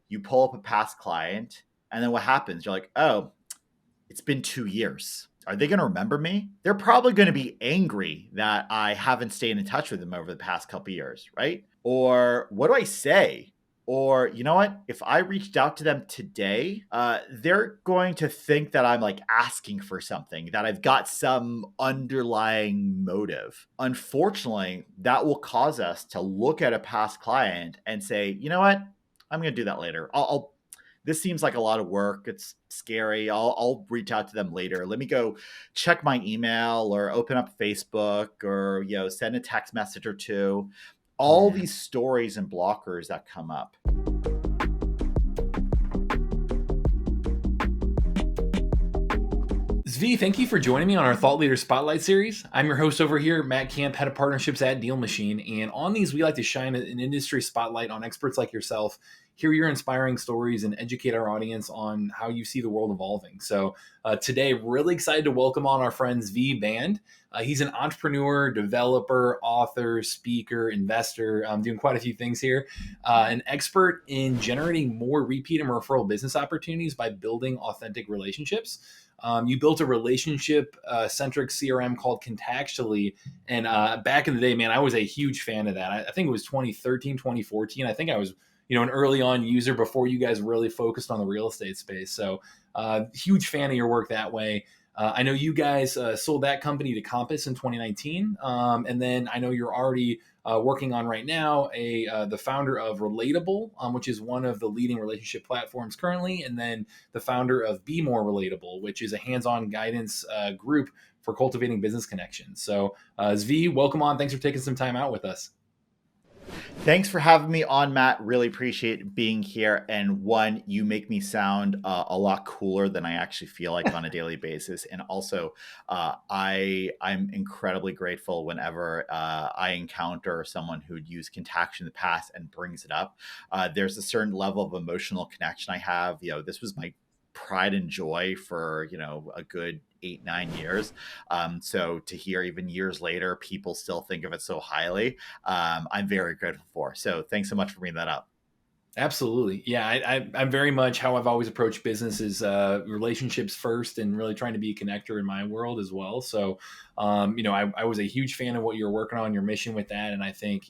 you pull up a past client, and then what happens? You're like, oh, it's been 2 years. Are they going to remember me? They're probably going to be angry that I haven't stayed in touch with them over the past couple of years, right? Or what do I say? Or you know what? If I reached out to them today, they're going to think that I'm like asking for something, that I've got some underlying motive. Unfortunately, that will cause us to look at a past client and say, you know what? I'm going to do that later. I'll this seems like a lot of work. It's scary. I'll reach out to them later. Let me go check my email or open up Facebook or send a text message or two. All Mhm. these stories and blockers that come up. Zvi, thank you for joining me on our Thought Leader Spotlight series. I'm your host over here, Matt Camp, head of partnerships at DealMachine. And on these, we like to shine an industry spotlight on experts like yourself, hear your inspiring stories, and educate our audience on how you see the world evolving. So today, really excited to welcome on our friend Zvi Band. He's an entrepreneur, developer, author, speaker, investor, doing quite a few things here. An expert in generating more repeat and referral business opportunities by building authentic relationships. You built a relationship centric CRM called Contactually. And back in the day, man, I was a huge fan of that. I think it was 2013, 2014. I think I was, an early on user before you guys really focused on the real estate space. So huge fan of your work that way. I know you guys sold that company to Compass in 2019. And then I know you're already working on right now the founder of Relatable, which is one of the leading relationship platforms currently, and then the founder of Be More Relatable, which is a hands-on guidance group for cultivating business connections. So Zvi, welcome on. Thanks for taking some time out with us. Thanks for having me on, Matt. Really appreciate being here. And one, you make me sound a lot cooler than I actually feel like on a daily basis. And also, I'm incredibly grateful whenever I encounter someone who'd used Contact in the past and brings it up. There's a certain level of emotional connection I have. This was my pride and joy for a good 8-9 years. So to hear even years later people still think of it so highly, I'm very grateful for. So thanks so much for bringing that up. Absolutely. Yeah, I'm very much how I've always approached business is relationships first and really trying to be a connector in my world as well. So, I was a huge fan of what you're working on, your mission with that. And I think,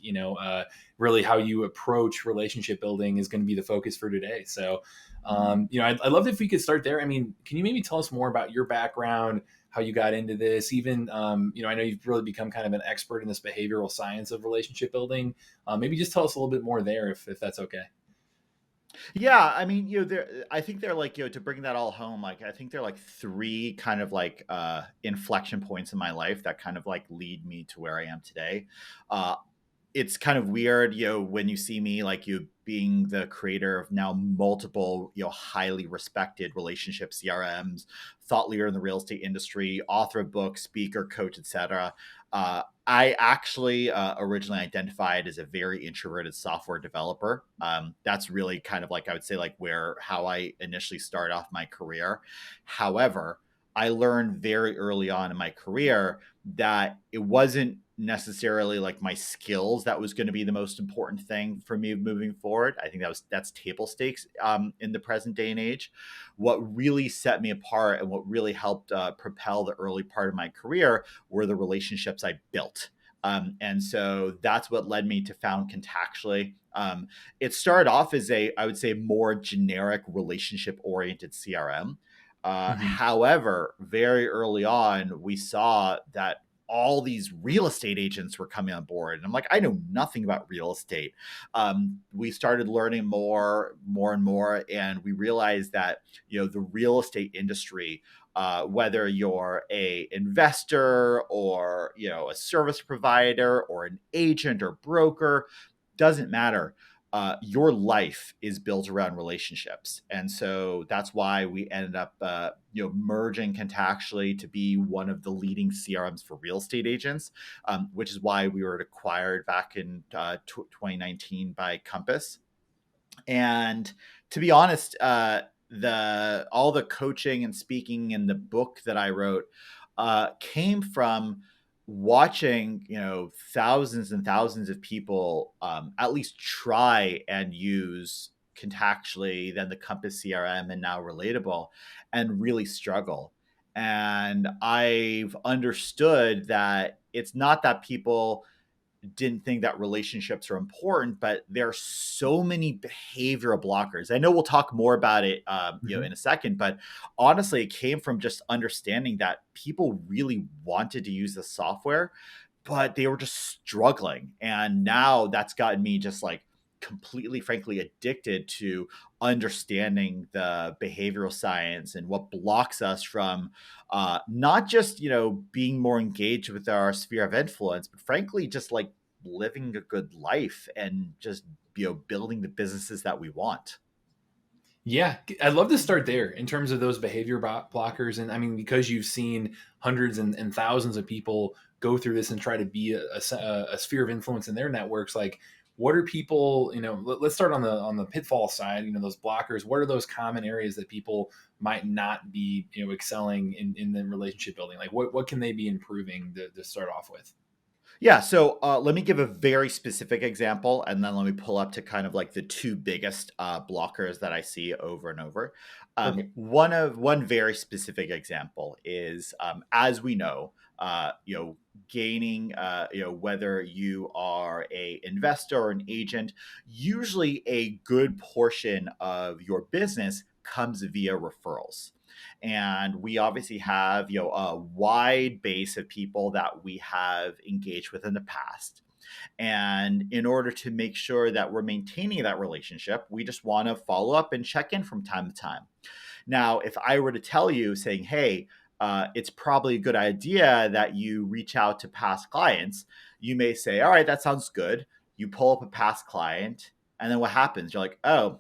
really how you approach relationship building is going to be the focus for today. So, I'd love if we could start there. I mean, can you maybe tell us more about your background, how you got into this? Even, I know you've really become kind of an expert in this behavioral science of relationship building. Maybe just tell us a little bit more there if that's okay. Yeah, I mean, I think they're like, to bring that all home, like I think they're like three kind of like inflection points in my life that kind of like lead me to where I am today. Uh it's kind of weird, when you see me like you being the creator of now multiple, highly respected relationship CRMs, thought leader in the real estate industry, author of books, speaker, coach, etc. I actually originally identified as a very introverted software developer. That's really kind of like I would say like how I initially started off my career. However, I learned very early on in my career that it wasn't necessarily like my skills that was going to be the most important thing for me moving forward. I think that's table stakes in the present day and age. What really set me apart and what really helped propel the early part of my career were the relationships I built. And so that's what led me to found Contactually. It started off as I would say, more generic relationship oriented CRM. Mhm. However, very early on, we saw that all these real estate agents were coming on board. And I'm like, I know nothing about real estate. We started learning more and more. And we realized that, the real estate industry, whether you're a investor or, a service provider or an agent or broker, doesn't matter. Your life is built around relationships. And so that's why we ended up, merging Contactually to be one of the leading CRMs for real estate agents, which is why we were acquired back in 2019 by Compass. And to be honest, all the coaching and speaking and the book that I wrote came from watching thousands and thousands of people at least try and use Contactually, then the Compass CRM, and now Relatable, and really struggle. And I've understood that it's not that people didn't think that relationships are important, but there are so many behavioral blockers. I know we'll talk more about it, Mhm. in a second, but honestly, it came from just understanding that people really wanted to use the software, but they were just struggling. And now that's gotten me just like completely, frankly, addicted to understanding the behavioral science and what blocks us from not just, being more engaged with our sphere of influence, but frankly, just like living a good life and just, building the businesses that we want. Yeah, I'd love to start there in terms of those behavior blockers. And I mean, because you've seen hundreds and thousands of people go through this and try to be a sphere of influence in their networks, like what are people, let's start on the pitfall side, those blockers. What are those common areas that people might not be, excelling in the relationship building? Like what can they be improving to start off with? Yeah, so let me give a very specific example, and then let me pull up to kind of like the two biggest blockers that I see over and over. Perfect. One very specific example is, as we know, gaining, whether you are a investor or an agent, usually a good portion of your business comes via referrals. And we obviously have, a wide base of people that we have engaged with in the past. And in order to make sure that we're maintaining that relationship, we just want to follow up and check in from time to time. Now, if I were to tell you saying, hey, it's probably a good idea that you reach out to past clients, you may say, all right, that sounds good. You pull up a past client, and then what happens? You're like, oh,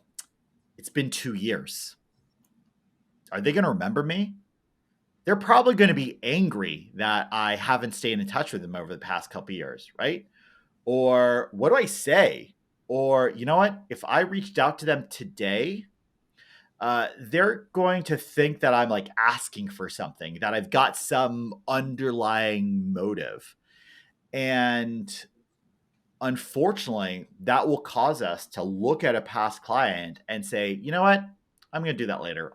it's been 2 years. Are they going to remember me? They're probably going to be angry that I haven't stayed in touch with them over the past couple of years, right? Or what do I say? Or you know what? If I reached out to them today, they're going to think that I'm like asking for something, that I've got some underlying motive. And unfortunately, that will cause us to look at a past client and say, you know what? I'm going to do that later.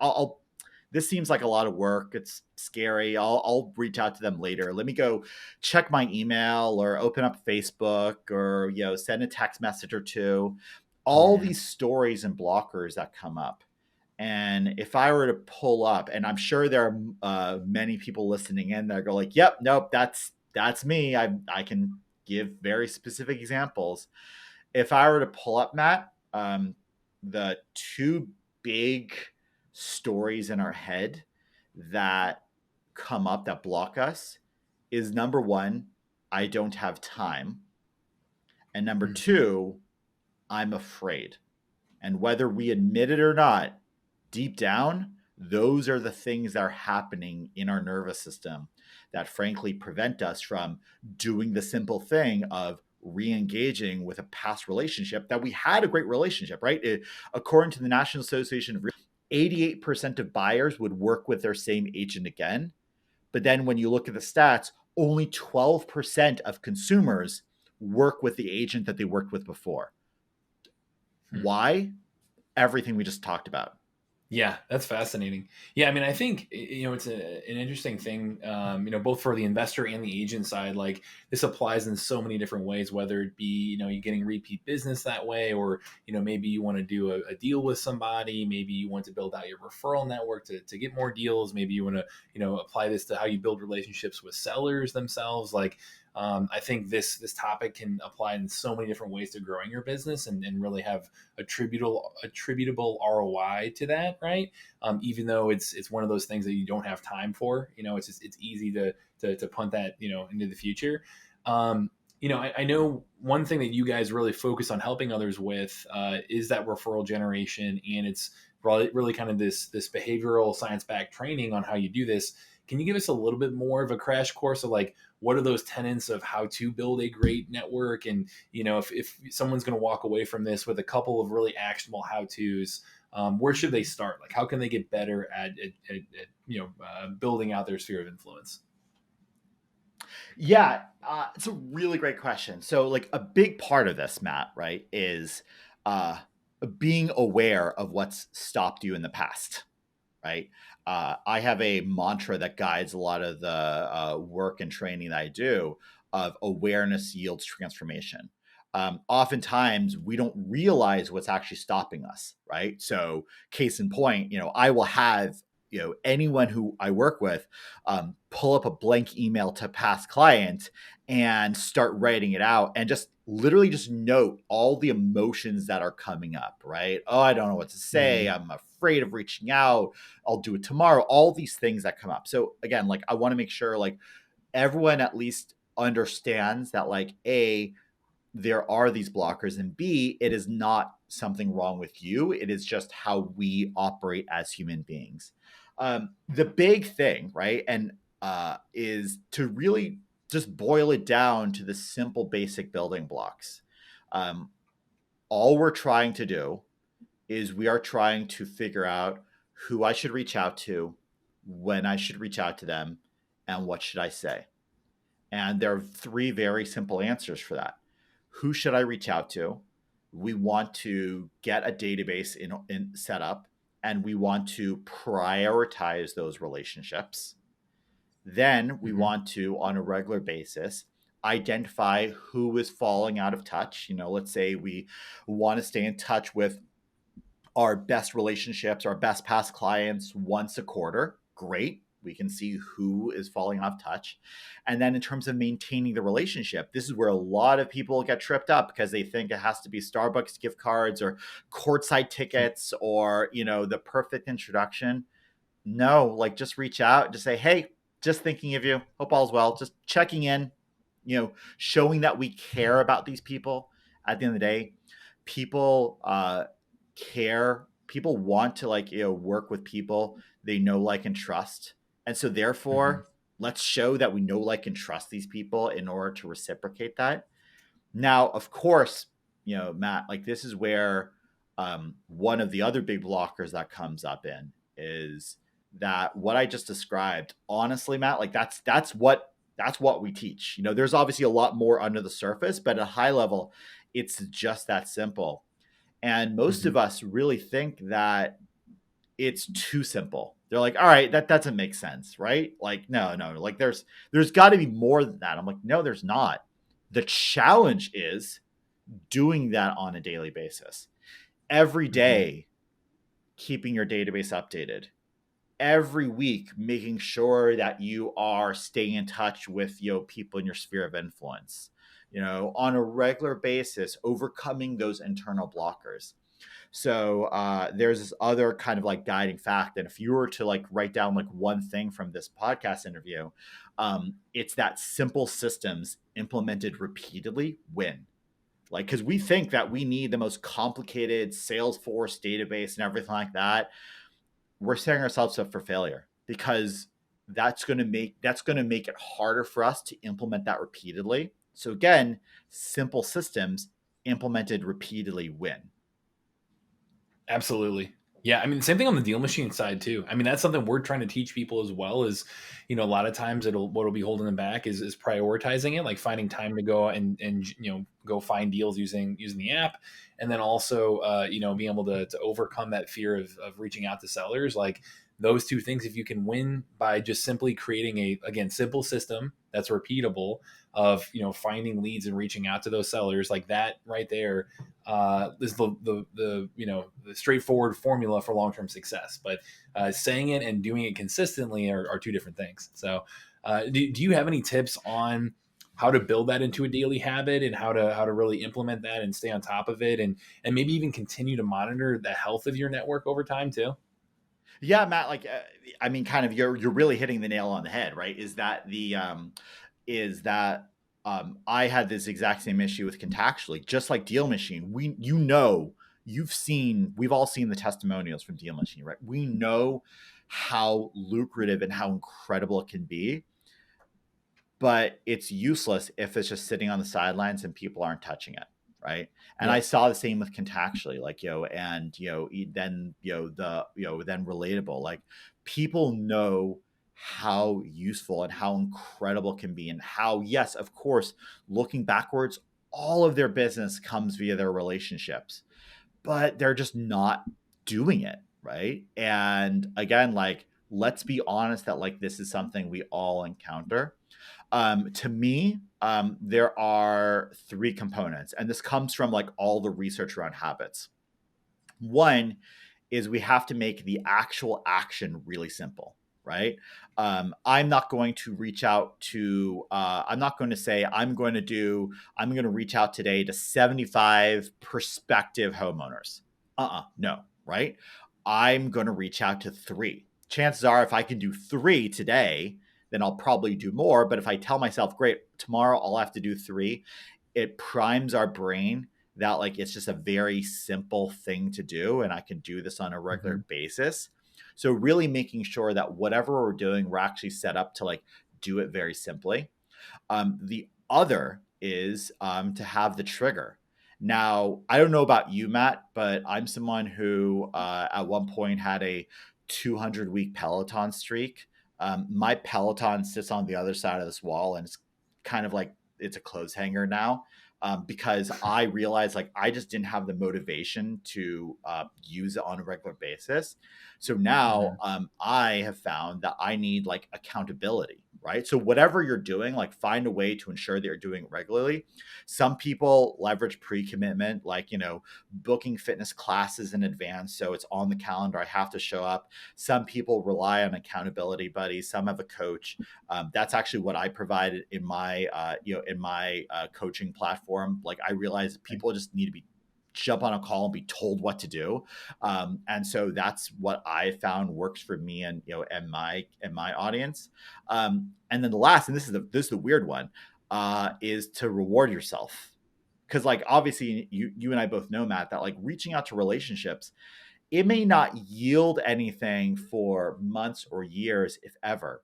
This seems like a lot of work. It's scary. I'll reach out to them later. Let me go check my email or open up Facebook or, send a text message or two. All Mhm. these stories and blockers that come up. And if I were to pull up, and I'm sure there are many people listening in that go like, "Yep, nope, that's me." I can give very specific examples. If I were to pull up, Matt, the two big stories in our head that come up that block us is number one, I don't have time, and number Mhm. two, I'm afraid. And whether we admit it or not, deep down, those are the things that are happening in our nervous system that frankly prevent us from doing the simple thing of re-engaging with a past relationship that we had a great relationship, right? According to the National Association of Realtors, 88% of buyers would work with their same agent again. But then when you look at the stats, only 12% of consumers work with the agent that they worked with before. Hmm. Why? Everything we just talked about. Yeah, that's fascinating. Yeah, I mean, I think it's an interesting thing. Both for the investor and the agent side, like this applies in so many different ways. Whether it be you getting repeat business that way, or maybe you want to do a deal with somebody, maybe you want to build out your referral network to get more deals. Maybe you want to apply this to how you build relationships with sellers themselves. Like I think this topic can apply in so many different ways to growing your business and really have attributable ROI to that, right? Even though it's one of those things that you don't have time for, it's easy to punt that into the future. I know one thing that you guys really focus on helping others with is that referral generation, and it's really kind of this behavioral science backed training on how you do this. Can you give us a little bit more of a crash course of like what are those tenets of how to build a great network? And if someone's going to walk away from this with a couple of really actionable how tos, where should they start? Like how can they get better at building out their sphere of influence? Yeah, it's a really great question. So, like, a big part of this, Matt, right, is being aware of what's stopped you in the past, right? I have a mantra that guides a lot of the work and training that I do of awareness yields transformation. Oftentimes, we don't realize what's actually stopping us, right? So, case in point, I will have anyone who I work with pull up a blank email to past client and start writing it out and just literally just note all the emotions that are coming up, right? Oh, I don't know what to say. Hmm. I'm afraid of reaching out. I'll do it tomorrow. All these things that come up. So again, like I want to make sure like everyone at least understands that like there are these blockers, and B, it is not something wrong with you. It is just how we operate as human beings. The big thing, right, and is to really just boil it down to the simple, basic building blocks. Um, all we're trying to do is we are trying to figure out who I should reach out to, when I should reach out to them, and what should I say. And there are three very simple answers for that. Who should I reach out to? We want to get a database in set up, and we want to prioritize those relationships. Then we Hmm. want to, on a regular basis, identify who is falling out of touch. Let's say we want to stay in touch with our best relationships, our best past clients once a quarter. Great. We can see who is falling off touch. And then in terms of maintaining the relationship, this is where a lot of people get tripped up because they think it has to be Starbucks gift cards or courtside tickets or, the perfect introduction. No, like just reach out, just say, hey, just thinking of you. Hope all's well. Just checking in, showing that we care about these people. At the end of the day, people care. People want to like, work with people they know, like, and trust. And so Hmm. therefore, let's show that we know, like, and trust these people in order to reciprocate that. Now, of course, Matt, like this is where one of the other big blockers that comes up in is that what I just described. Honestly, Matt, like that's what we teach. There's obviously a lot more under the surface, but at a high level, it's just that simple. And most Hmm. of us really think that it's too simple. They're like, all right, that doesn't make sense, right? Like, no, no, like there's got to be more than that. I'm like, no, there's not. The challenge is doing that on a daily basis. Every Hmm. day, keeping your database updated. Every week, making sure that you are staying in touch with people in your sphere of influence. On a regular basis, overcoming those internal blockers. So there's this other kind of like guiding fact. And if you were to like write down like one thing from this podcast interview, it's that simple systems implemented repeatedly win. Like, because we think that we need the most complicated Salesforce database and everything like that. We're setting ourselves up for failure because that's going to make it harder for us to implement that repeatedly. So again, simple systems implemented repeatedly win. Absolutely. Yeah, I mean, same thing on the deal machine side too. I mean, that's something we're trying to teach people as well. Is a lot of times what'll be holding them back is prioritizing it, like finding time to go and go find deals using the app, and then also being able to overcome that fear of reaching out to sellers. Like those two things, if you can win by just simply creating a, again, simple system that's repeatable of finding leads and reaching out to those sellers, like that right there is the straightforward formula for long term success. But saying it and doing it consistently are two different things. So, do you have any tips on how to build that into a daily habit and how to really implement that and stay on top of it and maybe even continue to monitor the health of your network over time too? Yeah, Matt. Like, I mean, kind of, you're really hitting the nail on the head, right? Is that I had this exact same issue with Contactually, just like Deal Machine. We've all seen the testimonials from Deal Machine, right? We know how lucrative and how incredible it can be, but it's useless if it's just sitting on the sidelines and people aren't touching it, right? And I Yep. saw the same with Contactually, like, and then then Relatable, like people know how useful and how incredible it can be, and how, yes, of course, looking backwards, all of their business comes via their relationships. but they're just not doing it, right? And again, like, let's be honest that like this is something we all encounter. To me, there are three components, and this comes from like all the research around habits. One is we have to make the actual action really simple, right? I'm not going to reach out to, I'm not going to say, I'm going to reach out today to 75 prospective homeowners. No, right? I'm going to reach out to three. Chances are, if I can do three today, then I'll probably do more. But if I tell myself, great, tomorrow I'll have to do three, it primes our brain that like it's just a very simple thing to do and I can do this on a Mm-hmm. regular basis. So really making sure that whatever we're doing, we're actually set up to like do it very simply. The other is to have the trigger. Now, I don't know about you, Matt, but I'm someone who at one point had a 200-week Peloton streak. My Peloton sits on the other side of this wall, and it's kind of like it's a clothes hanger now, because I realized like I just didn't have the motivation to use it on a regular basis. So now Mm-hmm. I have found that I need like accountability, right? So whatever you're doing, like find a way to ensure that you're doing it regularly. Some people leverage pre-commitment, like, booking fitness classes in advance. So it's on the calendar. I have to show up. Some people rely on accountability buddies. Some have a coach. That's actually what I provided in my, coaching platform. Like I realized people just need to be jump on a call and be told what to do, and so that's what I found works for me and my audience. And then the last, and this is the weird one, is to reward yourself, because like obviously you and I both know, Matt, that like reaching out to relationships, it may not yield anything for months or years, if ever.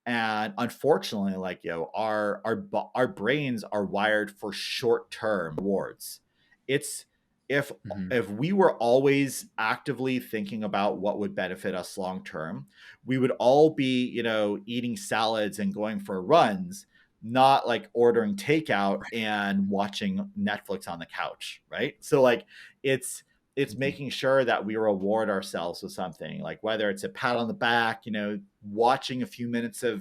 And unfortunately, like our brains are wired for short term rewards. It's if Mm-hmm. if we were always actively thinking about what would benefit us long term, we would all be eating salads and going for runs, not like ordering takeout and watching Netflix on the couch, right? So like it's Mm-hmm. making sure that we reward ourselves with something, like whether it's a pat on the back, watching a few minutes of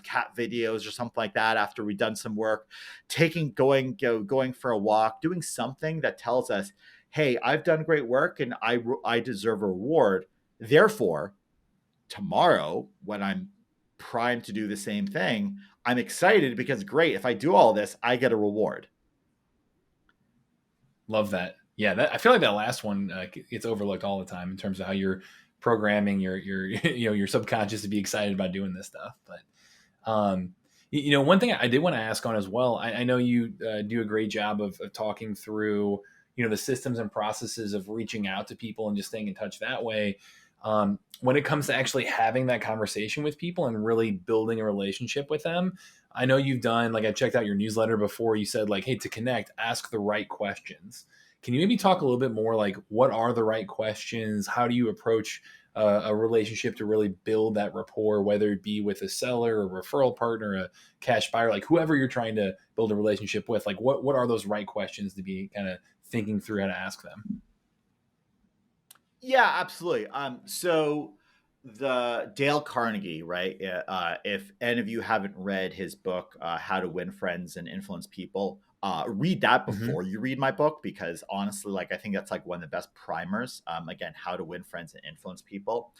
cat videos or something like that after we've done some work, going for a walk, doing something that tells us, hey, I've done great work and I deserve a reward. Therefore, tomorrow when I'm primed to do the same thing, I'm excited because great, if I do all this, I get a reward. Love that. Yeah, I feel like that last one gets overlooked all the time in terms of how you're programming your your subconscious to be excited about doing this stuff. But one thing I did want to ask on as well. I know you do a great job of talking through the systems and processes of reaching out to people and just staying in touch that way. When it comes to actually having that conversation with people and really building a relationship with them, I know you've done, like, I checked out your newsletter before. You said, like, hey, to connect, ask the right questions. Can you maybe talk a little bit more, like, what are the right questions? How do you approach a relationship to really build that rapport, whether it be with a seller, a referral partner, a cash buyer, like whoever you're trying to build a relationship with? Like, what are those right questions to be kind of thinking through how to ask them? Yeah, absolutely. So the Dale Carnegie, right? If any of you haven't read his book, How to Win Friends and Influence People, read that Mm-hmm. before you read my book, because honestly, like I think that's like one of the best primers. Again, How to Win Friends and Influence People.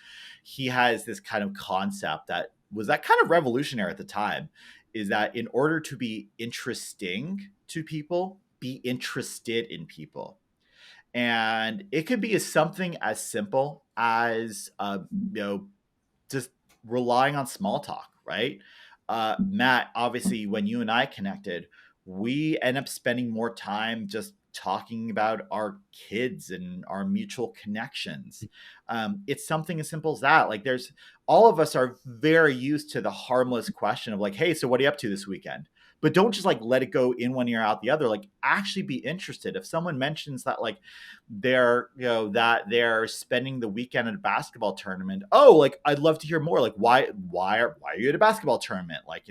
He has this kind of concept that was that kind of revolutionary at the time, is that in order to be interesting to people, be interested in people. And it could be as something as simple as just relying on small talk, right? Matt, obviously, when you and I connected, we end up spending more time just talking about our kids and our mutual connections. It's something as simple as that. Like, there's all of us are very used to the harmless question of like, hey, so what are you up to this weekend? But don't just like let it go in one ear out the other. Like, actually be interested. If someone mentions that, like, they're spending the weekend at a basketball tournament, oh, like I'd love to hear more. Like, why are you at a basketball tournament? Like,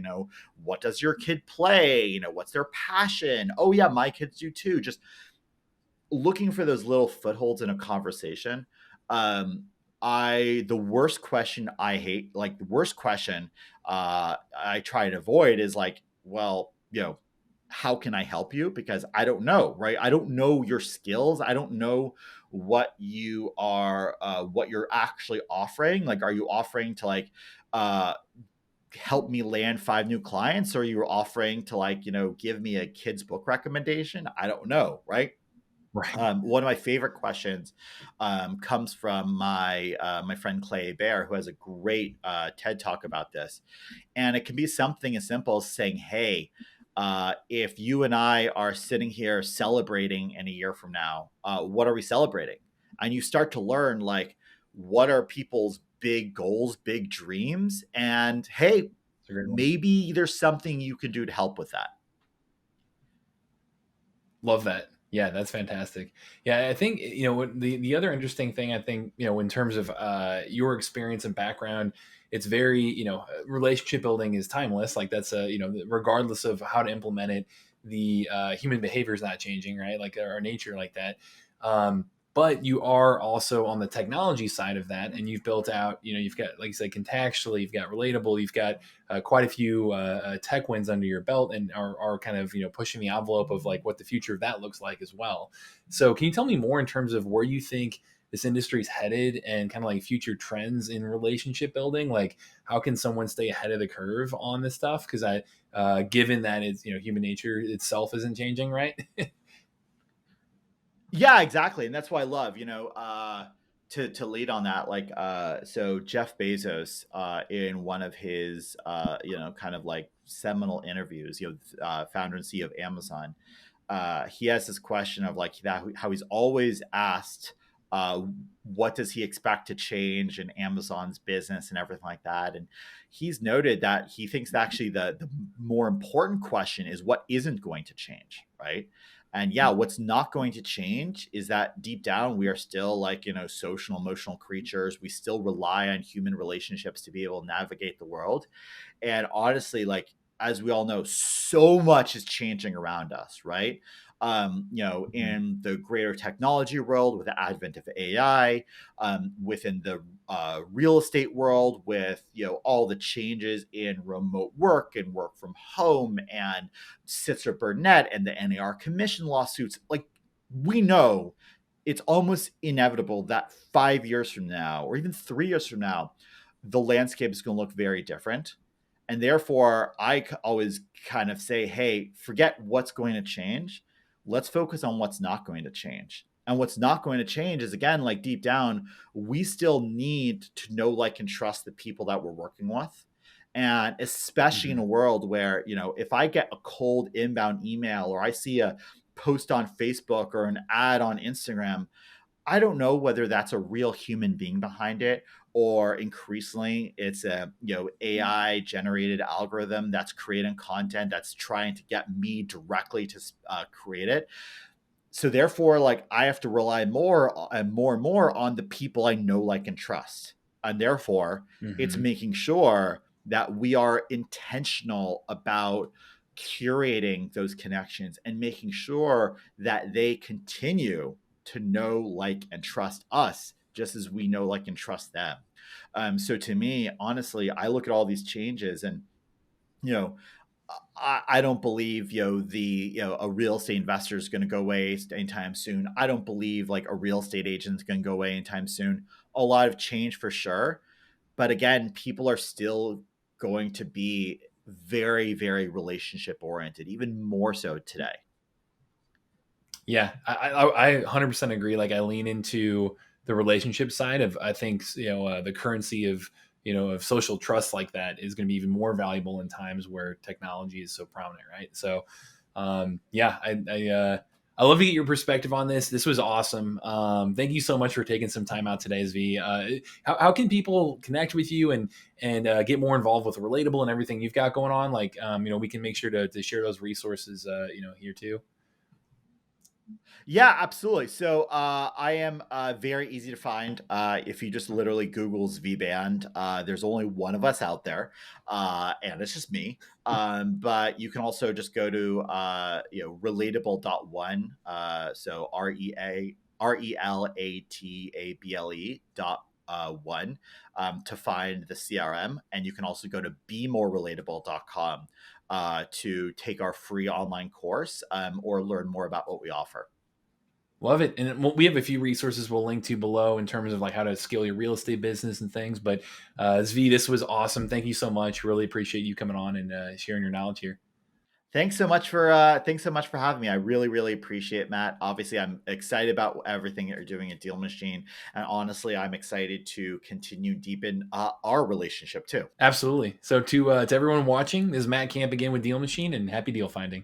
what does your kid play? What's their passion? Oh yeah, my kids do too. Just looking for those little footholds in a conversation. Um, the worst question I hate, like the worst question I try to avoid is like, well, how can I help you? Because I don't know, right? I don't know your skills. I don't know what you're actually offering. Like, are you offering to like, uh, help me land 5 new clients, or are you offering to like, give me a kid's book recommendation? I don't know, right? Right. One of my favorite questions comes from my friend Clay Bear, who has a great TED talk about this. And it can be something as simple as saying, "Hey, if you and I are sitting here celebrating in a year from now, what are we celebrating?" And you start to learn like what are people's big goals, big dreams, and hey, It's a great one. maybe there's something you can do to help with that. Love that. Yeah, that's fantastic. Yeah, I think the other interesting thing, I think, in terms of your experience and background, it's very, relationship building is timeless. Like that's regardless of how to implement it, the human behavior is not changing, right? Like our nature, like that. But you are also on the technology side of that, and you've built out, you've got, like you said, contextually, you've got relatable, you've got quite a few tech wins under your belt, and are kind of pushing the envelope of like what the future of that looks like as well. So can you tell me more in terms of where you think this industry is headed and kind of like future trends in relationship building? Like how can someone stay ahead of the curve on this stuff? Because given that it's human nature itself isn't changing, right? Yeah, exactly, and that's why I love, to lead on that. Like, so Jeff Bezos, in one of his, kind of like seminal interviews, founder and CEO of Amazon, he has this question of like that how he's always asked, uh, what does he expect to change in Amazon's business and everything like that. And he's noted that he thinks that actually the more important question is what isn't going to change, right? And yeah, what's not going to change is that deep down we are still like, social emotional creatures. We still rely on human relationships to be able to navigate the world. And honestly, like, as we all know, so much is changing around us, right? In the greater technology world, with the advent of AI, within the real estate world, with all the changes in remote work and work from home, and Sitzer Burnett and the NAR commission lawsuits, like, we know it's almost inevitable that 5 years from now, or even 3 years from now, the landscape is going to look very different. And therefore, always kind of say, hey, forget what's going to change. Let's focus on what's not going to change. And what's not going to change is, again, like deep down, we still need to know, like, and trust the people that we're working with. And especially in Mhm. a world where, if I get a cold inbound email, or I see a post on Facebook or an ad on Instagram, I don't know whether that's a real human being behind it, or increasingly it's a AI generated algorithm that's creating content that's trying to get me directly to create it. So therefore, like, I have to rely more and more on the people I know, like, and trust. And therefore, it's Mhm. making sure that we are intentional about curating those connections and making sure that they continue to know, like, and trust us just as we know, like, and trust them. So to me, honestly, I look at all these changes, and you know I don't believe a real estate investor is going to go away anytime soon. I don't believe like a real estate agent is going to go away anytime soon. A lot of change for sure, but again, people are still going to be very, very relationship oriented, even more so today. Yeah, I 100% agree. Like I lean into the relationship side of, I think, the currency of, of social trust like that is going to be even more valuable in times where technology is so prominent, right? So, yeah, I love to get your perspective on this. This was awesome. Thank you so much for taking some time out today, Zvi. How can people connect with you and get more involved with Relatable and everything you've got going on? Like, we can make sure to share those resources, here too. Yeah, absolutely. So I am very easy to find. If you just literally Google Zvi Band, there's only one of us out there, and it's just me. But you can also just go to relatable.one. So RELATABLE one to find the CRM, and you can also go to bemorerelatable.com to take our free online course or learn more about what we offer. Love it. And we have a few resources we'll link to below in terms of like how to scale your real estate business and things. But Zvi, this was awesome. Thank you so much. Really appreciate you coming on and sharing your knowledge here. Thanks so much for having me. I really, really appreciate it, Matt. Obviously, I'm excited about everything that you're doing at Deal Machine, and honestly, I'm excited to continue deepen our relationship too. Absolutely. So to everyone watching, this is Matt Camp again with Deal Machine, and happy deal finding.